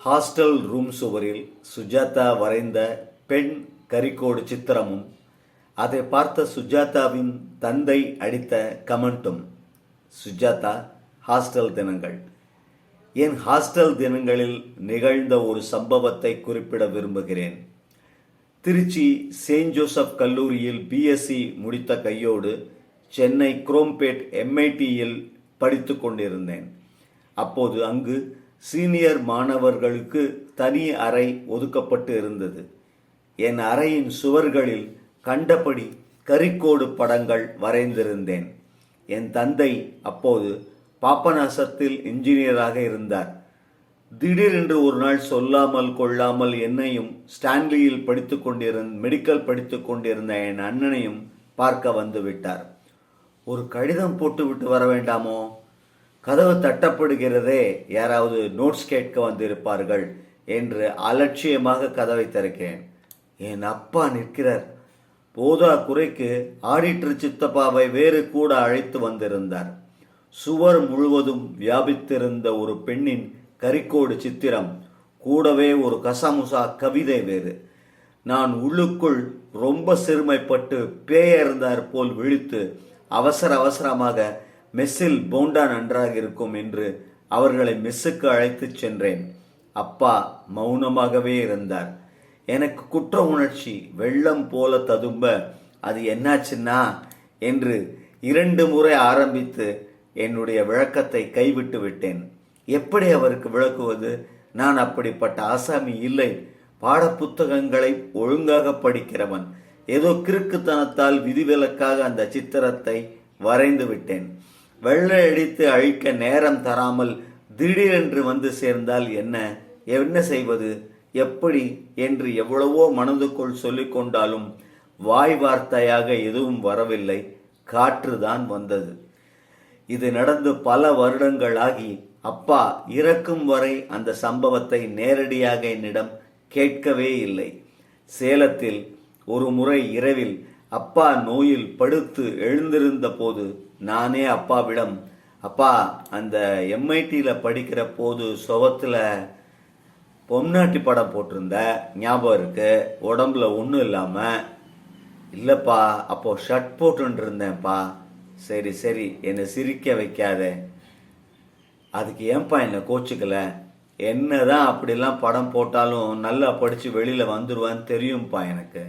Hostel room சுவரில் சுஜாதா வரைந்த பெண் கரிக்கோடு சித்திரமும் அதை பார்த்த சுஜாதாவின் தந்தை அடித்த கமெண்ட்டும். சுஜாதா ஹாஸ்டல் தினங்கள். என் ஹாஸ்டல் தினங்களில் நிகழ்ந்த ஒரு சம்பவத்தை குறிப்பிட விரும்புகிறேன். திருச்சி செயின்ட் ஜோசப் கல்லூரியில் பிஎஸ்சி முடித்த கையோடு சென்னை குரோம்பேட் எம்ஐடியில் படித்து கொண்டிருந்தேன். அப்போது அங்கு சீனியர் மாணவர்களுக்கு தனி அறை ஒதுக்கப்பட்டு இருந்தது. என் அறையின் சுவர்களில் கண்டபடி கரிக்கோடு படங்கள் வரைந்திருந்தேன். என் தந்தை அப்போது பாபநாசத்தில் இன்ஜினியராக இருந்தார். திடீரென்று ஒரு நாள் சொல்லாமல் கொள்ளாமல் என்னையும் ஸ்டான்லியில் மெடிக்கல் படித்து கொண்டிருந்த என் அண்ணனையும் பார்க்க வந்து விட்டார். ஒரு கடிதம் போட்டுவிட்டு வர வேண்டாமோ? கதவு தட்டப்படுகிறதே, யாராவது நோட்ஸ் கேட்க வந்திருப்பார்கள் என்று அலட்சியமாக கதவை திறக்கிறேன். என் அப்பா நிற்கிறார். போதா குறைக்கு ஆடிட்டர் சித்தப்பாவை வேறு கூட அழைத்து வந்திருந்தார். சுவர் முழுவதும் வியாபித்திருந்த ஒரு பெண்ணின் கரிக்கோடு சித்திரம், கூடவே ஒரு கசமுசா கவிதை வேறு. நான் உள்ளுக்குள் ரொம்ப சிறுமைப்பட்டு பேயர்ந்தார் போல் விழித்து அவசரமாக மெஸ்ஸில் போண்டா நன்றாக இருக்கும் என்று அவர்களை மெஸ்ஸுக்கு அழைத்துச் சென்றேன். அப்பா மௌனமாகவே இருந்தார். எனக்கு குற்ற உணர்ச்சி வெள்ளம் போல ததும்ப, அது என்னாச்சுன்னா என்று 2 முறை ஆரம்பித்து என்னுடைய விளக்கத்தை கைவிட்டு விட்டேன். எப்படி அவருக்கு விளக்குவது? நான் அப்படிப்பட்ட ஆசாமி இல்லை. பாடப்புத்தகங்களை ஒழுங்காக படிக்கிறவன். ஏதோ கிறுக்குத்தனத்தால் விதிவிலக்காக அந்த சித்திரத்தை வரைந்து விட்டேன். வெள்ளை அடித்து அழிக்க நேரம் தராமல் திடீரென்று வந்து சேர்ந்தால் என்ன செய்வது, எப்படி என்று எவ்வளவோ மனதுக்குள் சொல்லிக் கொண்டாலும் வாய் வார்த்தையாக எதுவும் வரவில்லை. காற்றுதான் வந்தது. இது நடந்து பல வருடங்கள் ஆகி அப்பா இறக்கும் வரை அந்த சம்பவத்தை நேரடியாக என்னிடம் கேட்கவே இல்லை. சேலத்தில் ஒரு முறை இரவில் அப்பா நோயில் படுத்து எழுந்திருந்த போது நானே அப்பாவிடம், அப்பா, அந்த எம்ஐடியில் படிக்கிற போது சுவத்தில் பொம்நாட்டி படம் போட்டிருந்த ஞாபகம் இருக்கு, உடம்புல ஒன்றும் இல்லாமல். இல்லைப்பா, அப்போ ஷர்ட் போட்டுன்னு இருந்தேன்ப்பா. சரி என்னை சிரிக்க வைக்காத. அதுக்கு ஏன்பா என்னை கோச்சுக்கல? என்னதான் அப்படிலாம் படம் போட்டாலும் நல்லா படித்து வெளியில் வந்துடுவான்னு தெரியும்ப்பா எனக்கு.